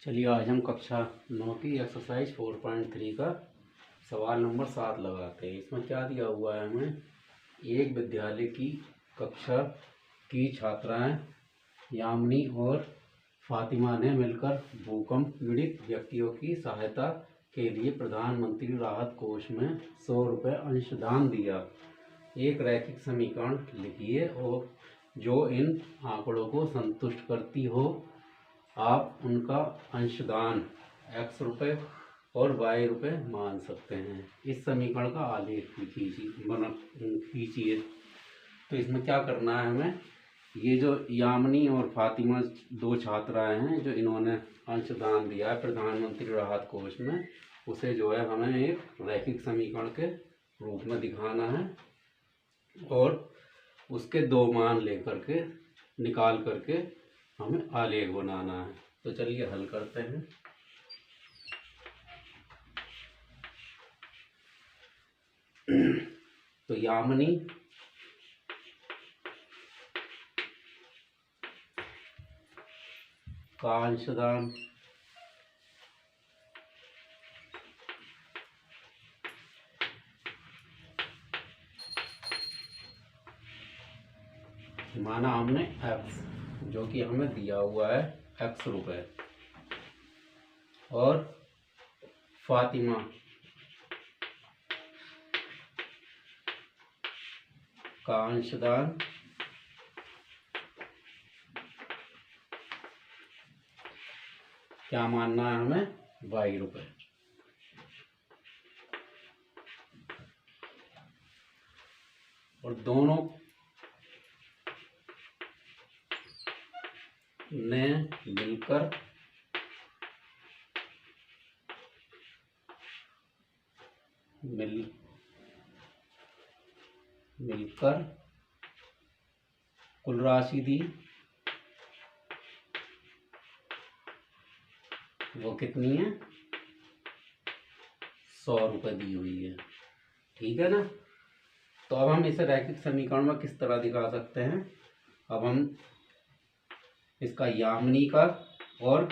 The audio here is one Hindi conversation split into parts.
चलिए आज हम कक्षा 9 की एक्सरसाइज 4.3 का सवाल नंबर 7 लगाते हैं। इसमें क्या दिया हुआ है हमें, एक विद्यालय की कक्षा की छात्राएं यामिनी और फातिमा ने मिलकर भूकंप पीड़ित व्यक्तियों की सहायता के लिए प्रधानमंत्री राहत कोष में 100 रुपये अंशदान दिया। एक रैखिक समीकरण लिखिए और जो इन आंकड़ों को संतुष्ट करती हो। आप उनका अंशदान x रुपये और y रुपये मान सकते हैं। इस समीकरण का आलेख खींचिए। तो इसमें क्या करना है हमें, ये जो यामिनी और फातिमा दो छात्राएं हैं जो इन्होंने अंशदान दिया है प्रधानमंत्री राहत कोष में, उसे जो है हमें एक रैखिक समीकरण के रूप में दिखाना है और उसके दो मान लेकर के निकाल करके हमें आलेख बनाना है। तो चलिए हल करते हैं। तो यामिनी का अंशदान माना हमने x, जो कि हमें दिया हुआ है x रुपये, और फातिमा का अंशदान क्या मानना है हमें, y रुपये। और दोनों ने मिलकर कुल राशि दी, वो कितनी है, 100 रुपये दी हुई है। ठीक है ना। तो अब हम इसे रैखिक समीकरण में किस तरह दिखा सकते हैं। अब हम इसका यामिनी का और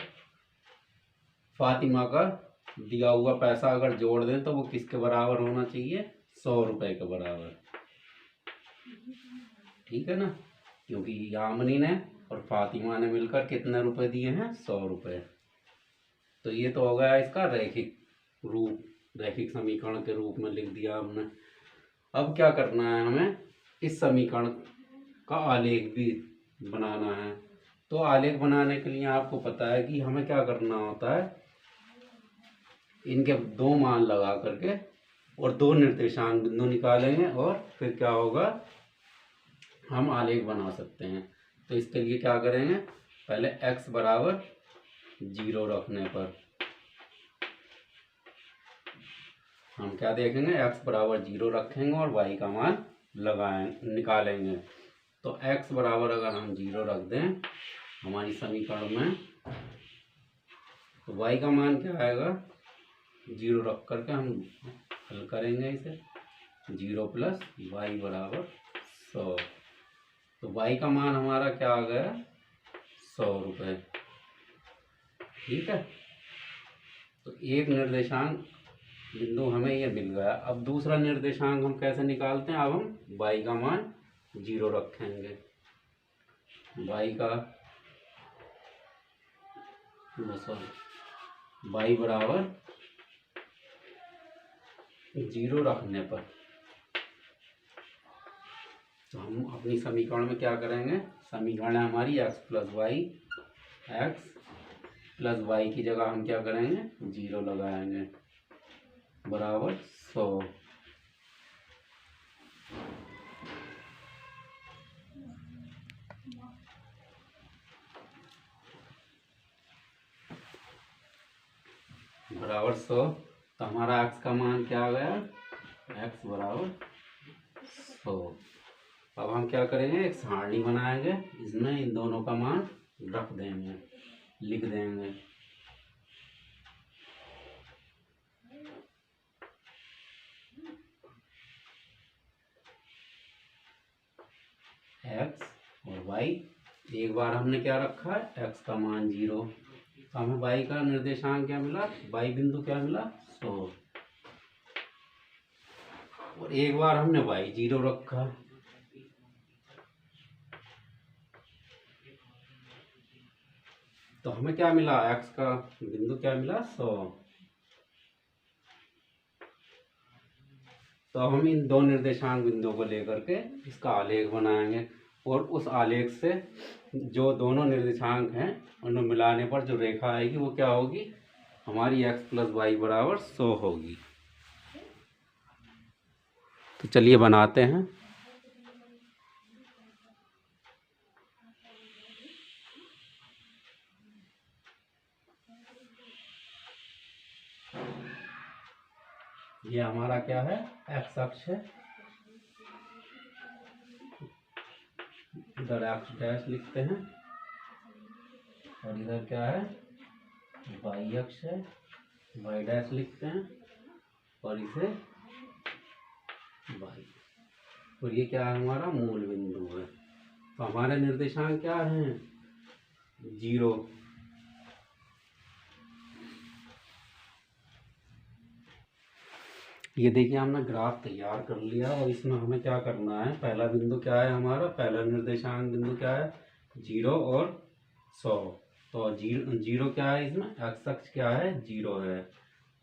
फातिमा का दिया हुआ पैसा अगर जोड़ दें तो वो किसके बराबर होना चाहिए, 100 रुपये के बराबर। ठीक है ना, क्योंकि यामिनी ने और फातिमा ने मिलकर कितने रुपए दिए हैं, 100 रुपये। तो ये तो हो गया इसका रैखिक रूप, रैखिक समीकरण के रूप में लिख दिया हमने। अब क्या करना है, हमें इस समीकरण का आलेख भी बनाना है। तो आलेख बनाने के लिए आपको पता है कि हमें क्या करना होता है, इनके दो मान लगा करके और दो निर्देशांक बिंदु निकालेंगे और फिर क्या होगा, हम आलेख बना सकते हैं। तो इसके लिए क्या करेंगे, पहले x बराबर 0 रखने पर हम क्या देखेंगे, x बराबर 0 रखेंगे और y का मान निकालेंगे। तो x बराबर अगर हम 0 रख दें हमारी समीकरण में, तो y का मान क्या आएगा, 0 रख करके हम हल करेंगे इसे। 0 प्लस y बराबर 100। तो y का मान हमारा क्या आ गया, 100 रुपये। ठीक है। तो एक निर्देशांक बिंदु हमें ये मिल गया। अब दूसरा निर्देशांक हम कैसे निकालते हैं, अब हम y का मान 0 रखेंगे। y बराबर 0 रखने पर तो हम अपनी समीकरण में क्या करेंगे, समीकरण है हमारी x प्लस वाई की जगह हम क्या करेंगे, 0 लगाएंगे, बराबर 100। बराबर 100। तो हमारा x का मान क्या आ गया, x बराबर 100। अब हम क्या करेंगे, एक सारणी बनाएंगे, इसमें इन दोनों का मान रख देंगे, लिख देंगे। x और y, एक बार हमने क्या रखा है, x का मान 0, तो हमें y का निर्देशांक क्या मिला, y बिंदु क्या मिला 100। और एक बार हमने y 0 रखा, तो हमें क्या मिला, x का बिंदु क्या मिला 100। तो हम इन दो निर्देशांक बिंदुओं को लेकर के इसका आलेख बनाएंगे, और उस आलेख से जो दोनों निर्देशांक हैं उन्हें मिलाने पर जो रेखा आएगी वो क्या होगी, हमारी x + y = 100 होगी। तो चलिए बनाते हैं। ये हमारा क्या है, x अक्ष है, इधर x डैश लिखते हैं, और इधर क्या है, y अक्ष है, y डैश लिखते हैं, और इसे y, और ये क्या है, हमारा मूल बिंदु है। तो हमारे निर्देशांक क्या हैं, 0। ये देखिए हमने ग्राफ तैयार कर लिया, और इसमें हमें क्या करना है, पहला बिंदु क्या है हमारा, पहला निर्देशांक बिंदु क्या है, 0 और 100। तो 0 क्या है, इसमें x अक्ष क्या है, 0 है,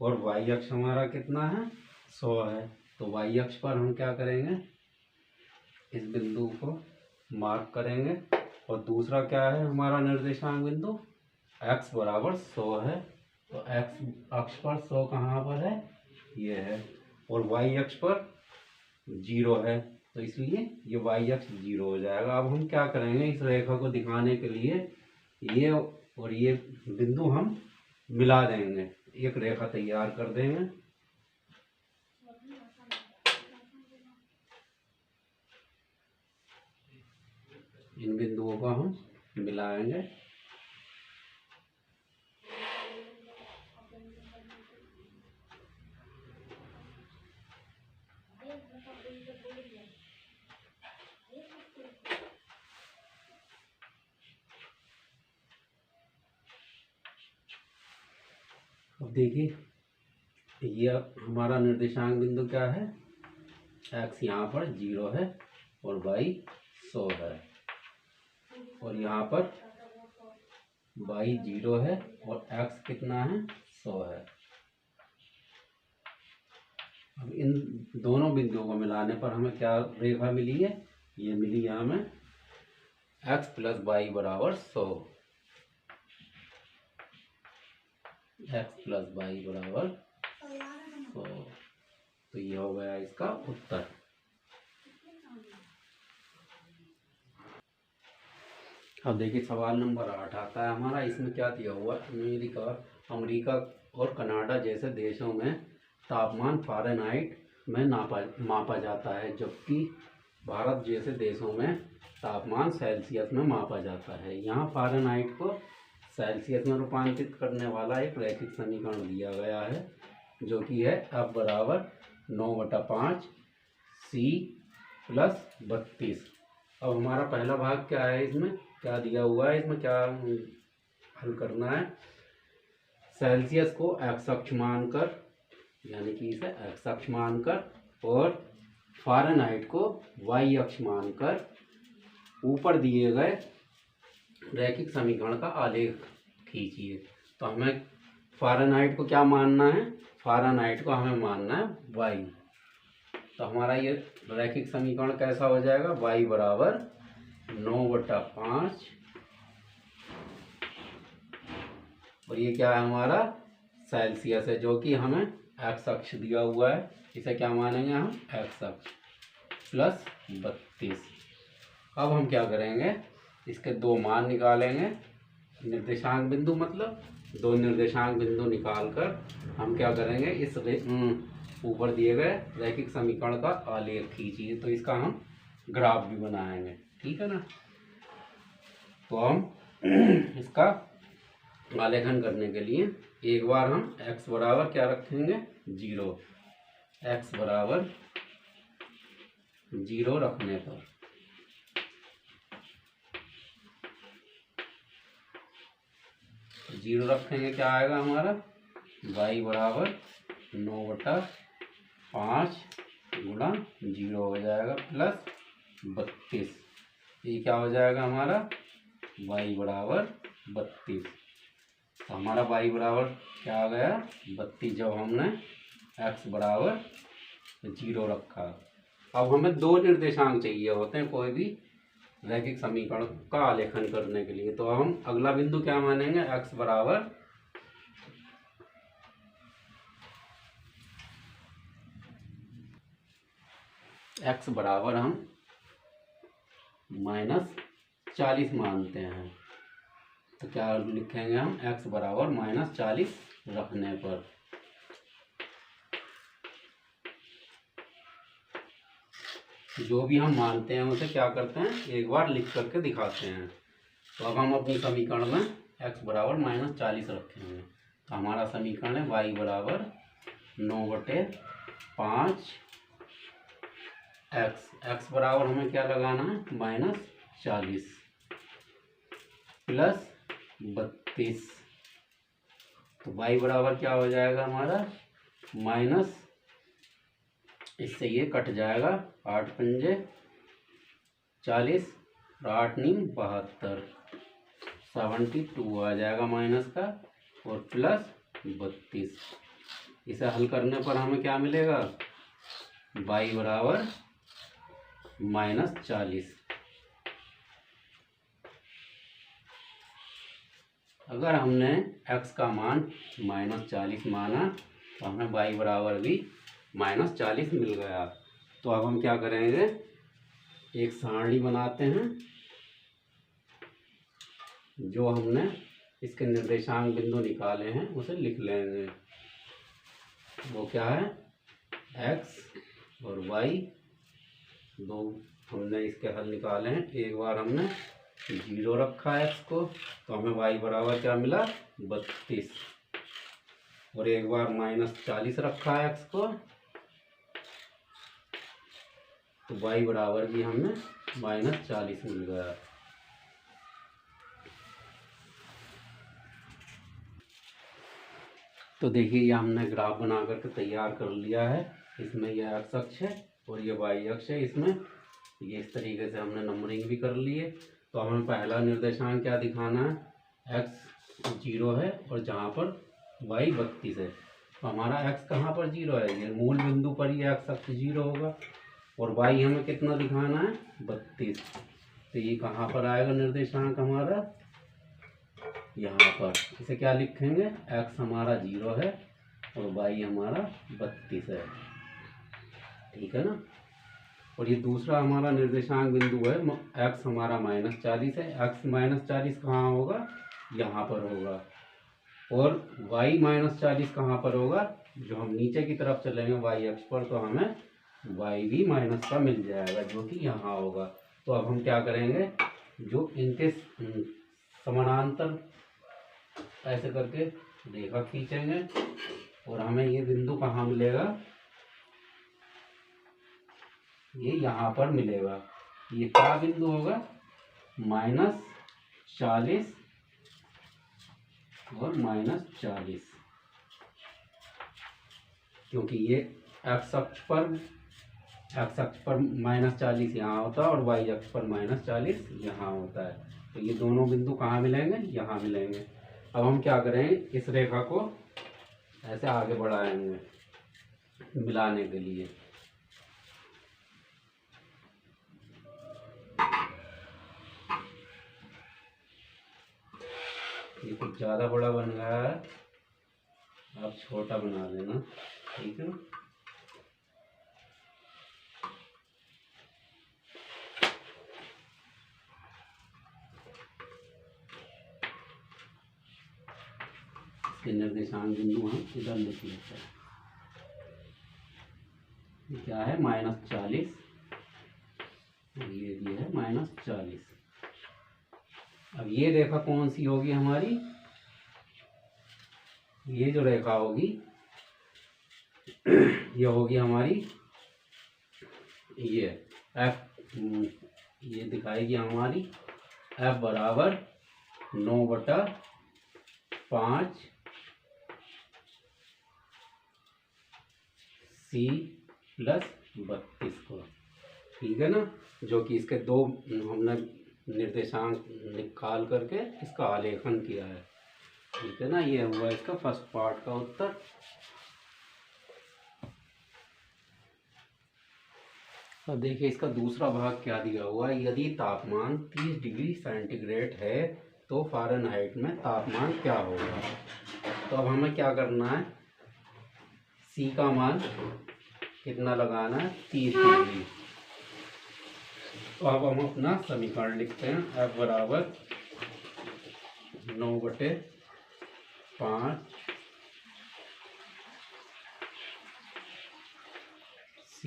और y अक्ष हमारा कितना है, 100 है। तो y अक्ष पर हम क्या करेंगे, इस बिंदु को मार्क करेंगे, और दूसरा क्या है हमारा निर्देशांक बिंदु, x = 100 है। तो x अक्ष पर 100 कहाँ पर है, ये है, और y अक्ष पर 0 है, तो इसलिए ये y अक्ष 0 हो जाएगा। अब हम क्या करेंगे, इस रेखा को दिखाने के लिए ये और ये बिंदु हम मिला देंगे, एक रेखा तैयार कर देंगे। इन बिंदुओं को हम मिलाएंगे। अब देखिए ये हमारा निर्देशांक बिंदु क्या है, x यहाँ पर 0 है और y 100 है, और यहाँ पर y 0 है और x कितना है, 100 है। अब इन दोनों बिंदुओं को मिलाने पर हमें क्या रेखा मिली है, ये मिली है हमें x + y = 100। x + y = 100। तो ये हो गया इसका उत्तर। अब देखिए सवाल नंबर 8 आता है हमारा। इसमें क्या दिया हुआ, अमेरिका और कनाडा जैसे देशों में तापमान फ़ारेनहाइट में मापा जाता है, जबकि भारत जैसे देशों में तापमान सेल्सियस में मापा जाता है। यहाँ फ़ारेनहाइट को सेल्सियस में रूपांतरित करने वाला एक रैखिक समीकरण दिया गया है, जो कि है F = 9/5 C + 32। अब हमारा पहला भाग क्या है, इसमें क्या दिया हुआ है, इसमें क्या हल करना है, सेल्सियस को x अक्ष मानकर, यानी कि इसे x अक्ष मानकर, और फ़ारेनहाइट को y अक्ष मानकर ऊपर दिए गए रैखिक समीकरण का आलेख खींचिए। तो हमें फ़ारेनहाइट को क्या मानना है, फ़ारेनहाइट को हमें मानना है y। तो हमारा ये रैखिक समीकरण कैसा हो जाएगा, y = 9/5, और ये क्या है हमारा सेल्सियस है, जो कि हमें x अक्ष दिया हुआ है, इसे क्या मानेंगे हम, x अक्ष + 32। अब हम क्या करेंगे, इसके दो मान निकालेंगे, निर्देशांक बिंदु मतलब दो निर्देशांक बिंदु निकाल कर हम क्या करेंगे, इस ऊपर दिए गए रैखिक समीकरण का आलेख खींचिए। तो इसका हम ग्राफ भी बनाएंगे, ठीक है ना। तो हम इसका आलेखन करने के लिए एक बार हम x बराबर क्या रखेंगे, 0। x = 0 रखने पर जीरो रखेंगे क्या आएगा हमारा, y बराबर 9/5 गुणा जीरो हो जाएगा प्लस 32। ये क्या हो जाएगा हमारा, y बराबर 32। तो हमारा y बराबर क्या आ गया, 32, जब हमने x बराबर 0 रखा। अब हमें दो निर्देशांक चाहिए होते हैं कोई भी रैखिक समीकरण का आलेखन करने के लिए। तो हम अगला बिंदु क्या मानेंगे, x बराबर हम -40 मानते हैं। तो क्या लिखेंगे हम, x बराबर -40 रखने पर जो भी हम मानते हैं उसे क्या करते हैं, एक बार लिख करके दिखाते हैं। तो अब हम अपनी समीकरण में x बराबर -40 रखेंगे। तो हमारा समीकरण है y बराबर 9/5 x बराबर हमें क्या लगाना है, -40 प्लस 32। तो y बराबर क्या हो जाएगा हमारा, माइनस, इससे ये कट जाएगा, 8 पंजे 40 और 8 नीम 72, 72 आ जाएगा माइनस का और प्लस 32। इसे हल करने पर हमें क्या मिलेगा, y बराबर -40। अगर हमने x का मान -40 माना तो हमें y बराबर भी -40 मिल गया। तो अब हम क्या करेंगे, एक सारणी बनाते हैं। जो हमने इसके निर्देशांक बिंदु निकाले हैं उसे लिख लेंगे। वो क्या है, x और y, दो हमने इसके हल निकाले हैं। एक बार हमने 0 रखा है x को, तो हमें y बराबर क्या मिला, 32। और एक बार -40 रखा है x को, तो y बराबर भी हमें -40 मिल गया। तो देखिए ये हमने ग्राफ बना करके तैयार कर लिया है। इसमें यह x अक्ष है और ये y अक्ष है। इसमें ये इस तरीके से हमने नंबरिंग भी कर ली है। तो हमें पहला निर्देशांक क्या दिखाना है, x 0 है और जहाँ पर y 32 है। तो हमारा x कहाँ पर 0 है, ये मूल बिंदु पर ही x अक्ष 0 होगा। और y हमें कितना दिखाना है, 32। तो ये कहाँ पर आएगा निर्देशांक हमारा, यहाँ पर। इसे क्या लिखेंगे, x हमारा 0 है और y हमारा 32 है, ठीक है ना। और ये दूसरा हमारा निर्देशांक बिंदु है, x हमारा -40 है। x -40 कहाँ होगा, यहाँ पर होगा। और y -40 कहाँ पर होगा, जो हम नीचे की तरफ चलेंगे y अक्ष पर, तो हमें y भी माइनस का मिल जाएगा, जो कि यहाँ होगा। तो अब हम क्या करेंगे, जो इनके समानांतर ऐसे करके रेखा खींचेंगे और हमें ये बिंदु कहाँ मिलेगा, ये यहाँ पर मिलेगा। ये क्या बिंदु होगा, -40 और -40, क्योंकि ये x अक्ष पर -40 यहाँ होता है और y अक्ष पर -40 यहाँ होता है। तो ये दोनों बिंदु कहाँ मिलेंगे, यहाँ मिलेंगे। अब हम क्या करेंगे, इस रेखा को ऐसे आगे बढ़ाएंगे मिलाने के लिए। ये कुछ ज़्यादा बड़ा बन गया है, आप छोटा बना देना, ठीक है। निर्देशांक बिंदु हम इधर लिख लेते हैं। ये क्या है, -40, ये भी है -40। अब ये रेखा कौन सी होगी हमारी, ये जो रेखा होगी ये होगी हमारी, ये f, ये दिखाएगी हमारी f बराबर 9/5 5 C प्लस 32 को, ठीक है ना, जो कि इसके दो हमने निर्देशांक निकाल करके इसका आलेखन किया है, ठीक है ना। ये हुआ इसका फर्स्ट पार्ट का उत्तर। अब देखिए इसका दूसरा भाग क्या दिया हुआ है। यदि तापमान 30 डिग्री सेंटीग्रेड है तो फ़ारेनहाइट में तापमान क्या होगा। तो अब हमें क्या करना है, सी का मान कितना लगाना है, 30 डिग्री। तो अब हम अपना समीकरण लिखते हैं, F बराबर 9/5 C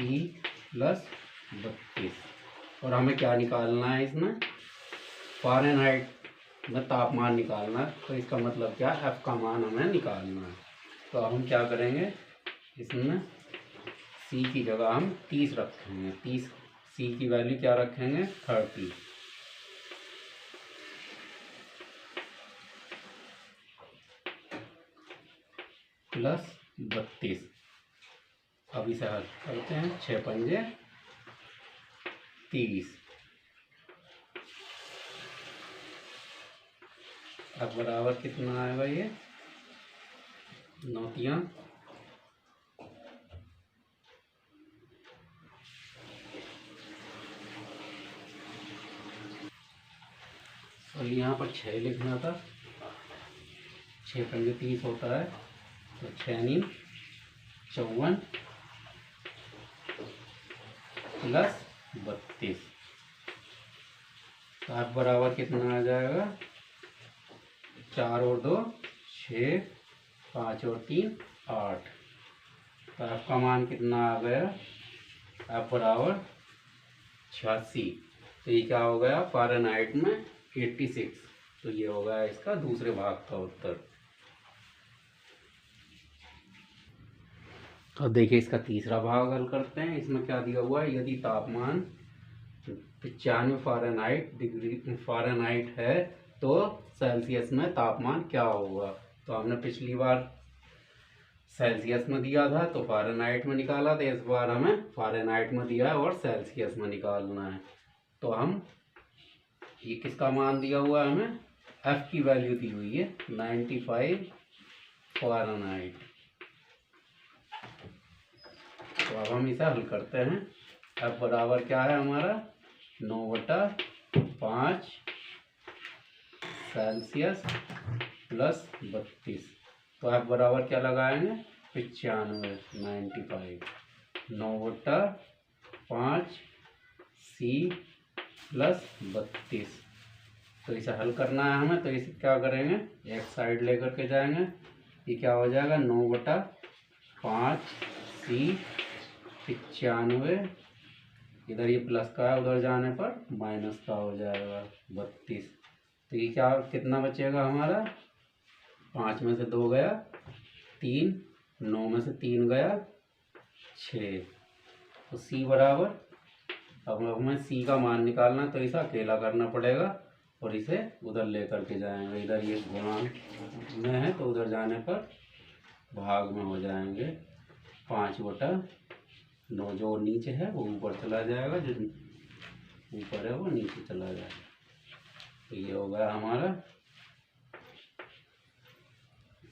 प्लस 32। और हमें क्या निकालना है, इसमें फ़ारेनहाइट में तापमान निकालना है। तो इसका मतलब क्या, F का मान हमें निकालना है। तो अब हम क्या करेंगे, इसमें C की जगह हम 30 रखेंगे। 30 C की वैल्यू क्या रखेंगे, 30 प्लस 32। अब इसे हल करते हैं, 6 पंजे 30। अब बराबर कितना आएगा, ये 9 और यहाँ पर 6 लिखना था। 6 पंजे 30 होता है, तो 6 × 54 प्लस 32। तो आप बराबर कितना आ जाएगा, 4 और 2 6, 5 और 3 8। तो आपका मान कितना आ गया, आप बराबर 86। तो ये क्या हो गया, फ़ारेनहाइट में 86। तो ये हो गया इसका दूसरे भाग का उत्तर। अब देखिए इसका तीसरा भाग हल करते हैं। इसमें क्या दिया हुआ है, यदि तापमान 95 फ़ारेनहाइट है तो सेल्सियस में तापमान क्या होगा। तो हमने पिछली बार सेल्सियस में दिया था तो फ़ारेनहाइट में निकाला था, इस बार हमें फ़ारेनहाइट में दिया है और सेल्सियस में निकालना है। तो हम ये किसका मान दिया हुआ है, हमें F की वैल्यू दी हुई है 95 फ़ारेनहाइट। तो अब हम इसे हल करते हैं। F बराबर क्या है हमारा, 9/5 सेल्सियस प्लस 32। तो F बराबर क्या लगाएंगे, 95 95 9/5 C प्लस 32। तो इसे हल करना है हमें। तो इसे क्या करेंगे, एक साइड लेकर के जाएंगे। ये क्या हो जाएगा, 9/5 C 95, इधर ये प्लस का है, उधर जाने पर माइनस का हो जाएगा 32। तो ये क्या कितना बचेगा हमारा, 5 में से 2 गया 3, 9 में से 3 गया 6। तो C बराबर, अब हमें C का मान निकालना, तो इसे अकेला करना पड़ेगा और इसे उधर लेकर के जाएंगे। इधर ये गुणांक में है तो उधर जाने पर भाग में हो जाएंगे। 5/9 जो नीचे है वो ऊपर चला जाएगा, जो ऊपर है वो नीचे चला जाएगा। तो ये हो गया हमारा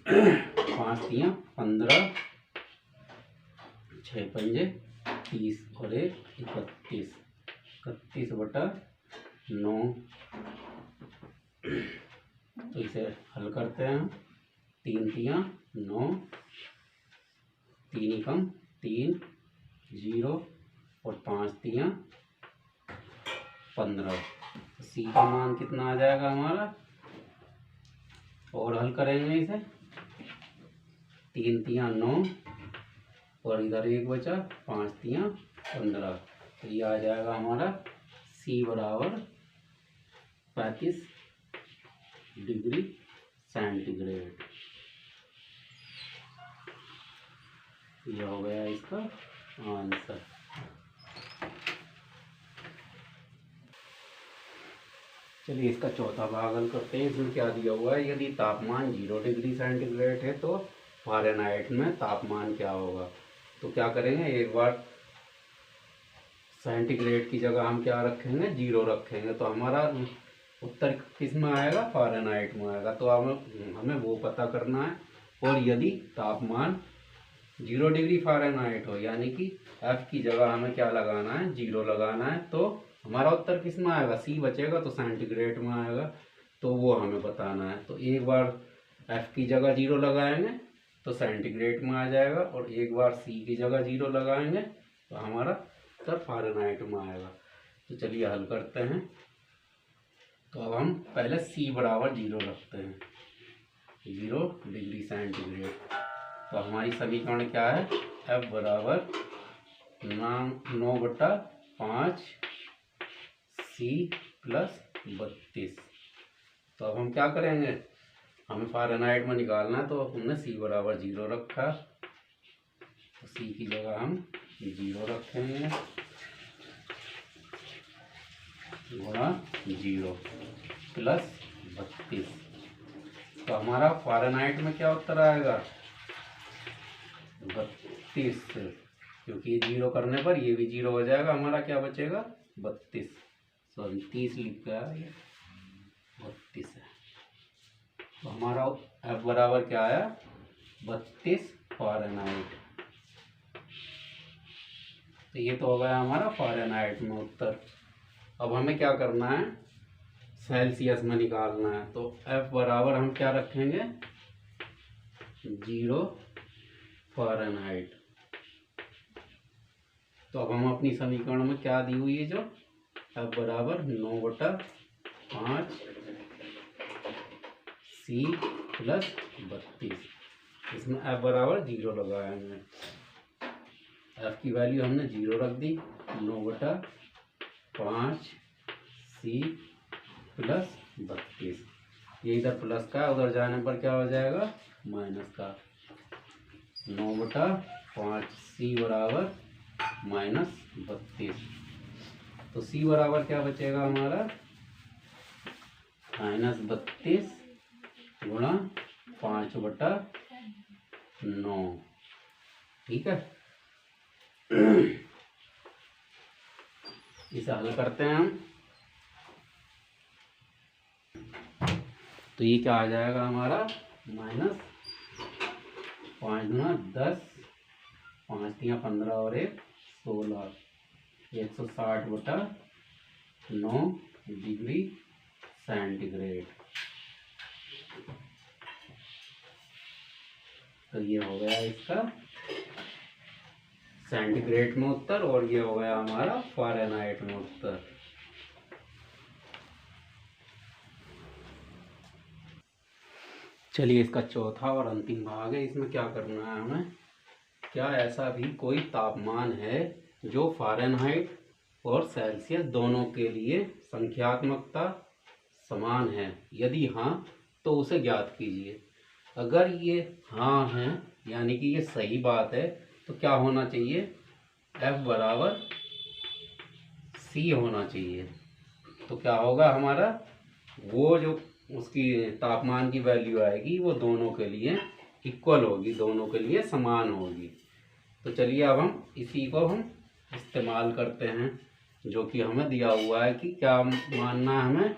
5 × 15 6 पंजे 30 और 1 31 31/9। तो इसे हल करते हैं हम। 3 × 9, 3 एकम 3 0 और 5 × 15। C का मान कितना आ जाएगा हमारा, और हल करेंगे इसे। 3 × 9 और इधर 1 बचा, 5 × 15। तो ये आ जाएगा हमारा C बराबर 35 डिग्री सेंटीग्रेड। ये हो गया इसका आंसर। चलिए इसका चौथा भाग हल करते हैं। इसमें क्या दिया हुआ है, यदि तापमान 0 डिग्री सेंटीग्रेड है तो फ़ारेनहाइट में तापमान क्या होगा। तो क्या करेंगे, एक बार सेंटीग्रेड की जगह हम क्या रखेंगे, 0 रखेंगे, तो हमारा उत्तर किस में आएगा, फ़ारेनहाइट में आएगा। तो हमें वो पता करना है। और यदि तापमान 0 डिग्री फ़ारेनहाइट हो, यानी कि F की जगह हमें क्या लगाना है, 0 लगाना है, तो हमारा उत्तर किस में आएगा, C बचेगा, तो सेंटीग्रेड में आएगा। तो वो हमें बताना है। तो एक बार F की जगह 0 लगाएंगे तो सेंटीग्रेड में आ जाएगा, और एक बार C की जगह 0 लगाएंगे तो हमारा उत्तर फ़ारेनहाइट में आएगा। तो चलिए हल करते हैं। तो अब हम पहले C बराबर 0 रखते हैं, 0 डिग्री सेंटीग्रेड। तो हमारी समीकरण क्या है, F बराबर 9/5 C प्लस 32। तो अब हम क्या करेंगे, हमें फ़ारेनहाइट में निकालना है, तो हमने C बराबर 0 रखा, तो C की जगह हम 0 रखेंगे, गुणा 0 प्लस 32। तो हमारा फ़ारेनहाइट में क्या उत्तर आएगा, 32, क्योंकि ये 0 करने पर ये भी 0 हो जाएगा, हमारा क्या बचेगा, 32, सॉरी 30 लिख गया, ये 32 है। तो हमारा F बराबर क्या आया, 32 फ़ारेनहाइट। तो ये तो हो गया हमारा फ़ारेनहाइट में उत्तर। अब हमें क्या करना है, सेल्सियस में निकालना है। तो F बराबर हम क्या रखेंगे, 0 फ़ारेनहाइट। तो अब हम अपनी समीकरण में क्या दी हुई है, जो F बराबर 9/5 C प्लस 32। इसमें F बराबर 0 लगाएंगे। F की वैल्यू हमने 0 रख दी, 9/5 C प्लस 32। ये इधर प्लस का, उधर जाने पर क्या हो जाएगा, माइनस का। 9/5 C बराबर -32। तो C बराबर क्या बचेगा हमारा, -32 गुणा 5/9। ठीक है, इसे हल करते हैं हम। तो ये क्या आ जाएगा हमारा, -5 गुणा 10, 5 × 15 और 1 16, 160/9 डिग्री सेंटीग्रेड। तो ये हो गया इसका सेंटीग्रेड में उत्तर, और ये हो गया हमारा फ़ारेनहाइट में उत्तर। चलिए इसका चौथा और अंतिम भाग है। इसमें क्या करना है हमें, क्या ऐसा भी कोई तापमान है जो फ़ारेनहाइट और सेल्सियस दोनों के लिए संख्यात्मकता समान है, यदि हाँ तो उसे ज्ञात कीजिए। अगर ये हाँ है, यानी कि ये सही बात है, तो क्या होना चाहिए, F बराबर C होना चाहिए। तो क्या होगा हमारा, वो जो उसकी तापमान की वैल्यू आएगी वो दोनों के लिए इक्वल होगी, दोनों के लिए समान होगी। तो चलिए अब हम इसी को हम इस्तेमाल करते हैं, जो कि हमें दिया हुआ है कि क्या मानना है हमें,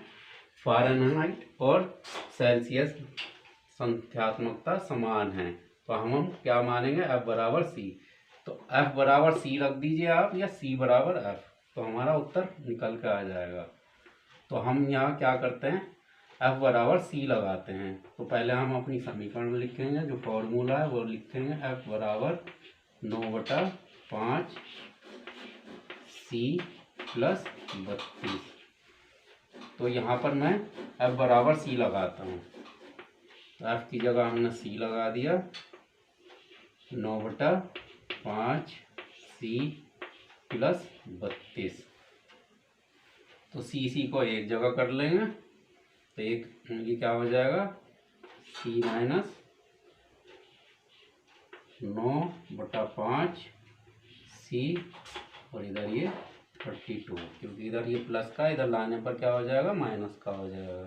फ़ारेनहाइट और सेल्सियस संख्यात्मकता समान है। तो हम क्या मानेंगे, F बराबर C। तो F बराबर C रख दीजिए आप, या C बराबर F, तो हमारा उत्तर निकल के आ जाएगा। तो हम यहाँ क्या करते हैं, F बराबर C लगाते हैं। तो पहले हम अपनी समीकरण लिखेंगे, जो फॉर्मूला है वो लिखेंगे, F बराबर 9/5 C प्लस 32। तो यहाँ पर मैं F बराबर C लगाता हूँ। तो F की जगह हमने C लगा दिया, 9/5 C प्लस 32। तो C को एक जगह कर लेंगे, तो एक ये क्या हो जाएगा, C माइनस 9/5 C, और इधर ये 32, क्योंकि इधर ये प्लस का इधर लाने पर क्या हो जाएगा, माइनस का हो जाएगा।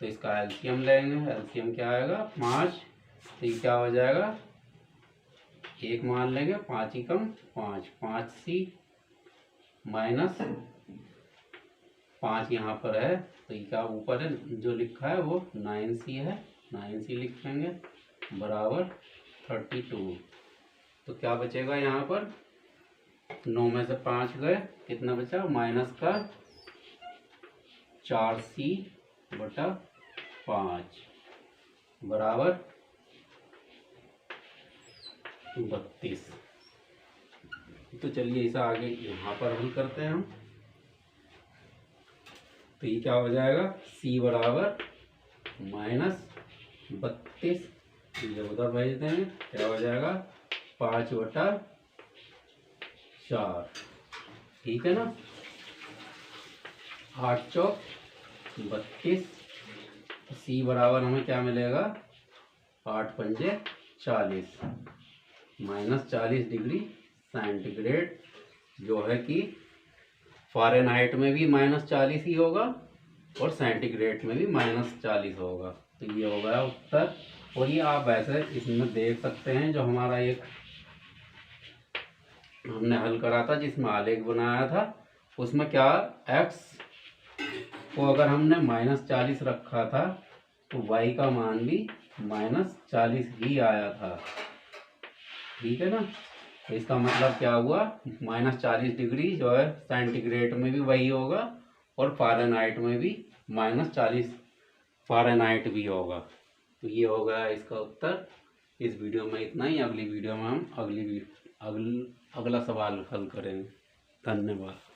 तो इसका एलसीएम लेंगे, एलसीएम क्या आएगा 5, तो ये क्या हो जाएगा 1 मान लेंगे, 5 ही कम 5, 5c माइनस 5 यहाँ पर है, तो ये क्या ऊपर है जो लिखा है वो 9c है, 9c लिखेंगे बराबर 32। तो क्या बचेगा यहाँ पर, 9 में से 5 गए, कितना बचा माइनस का 4c बटा 5 बराबर 32। तो चलिए इसे आगे यहाँ पर हल करते हैं हम। तो ये क्या हो जाएगा, c बराबर माइनस 32, ये उधर भेज देंगे, क्या हो जाएगा 5 बटा 4, ठीक है ना। 8 चौक 32, c बराबर हमें क्या मिलेगा 8 पंजे 40 माइनस 40 डिग्री सेंटीग्रेड, जो है कि फ़ारेनहाइट में भी माइनस 40 ही होगा और सेंटीग्रेड में भी माइनस 40 होगा। तो ये हो गया उत्तर। और ये आप वैसे इसमें देख सकते हैं, जो हमारा एक हमने हल करा था जिसमें आलेख बनाया था, उसमें क्या x को अगर हमने माइनस 40 रखा था तो y का मान भी माइनस 40 ही आया था, ठीक है ना। तो इसका मतलब क्या हुआ, माइनस 40 डिग्री जो है सेंटीग्रेड में भी वही होगा और फ़ारेनहाइट में भी माइनस 40 फ़ारेनहाइट भी होगा। तो ये हो गया इसका उत्तर। इस वीडियो में इतना ही, अगली वीडियो में हम अगला सवाल हल करेंगे। धन्यवाद।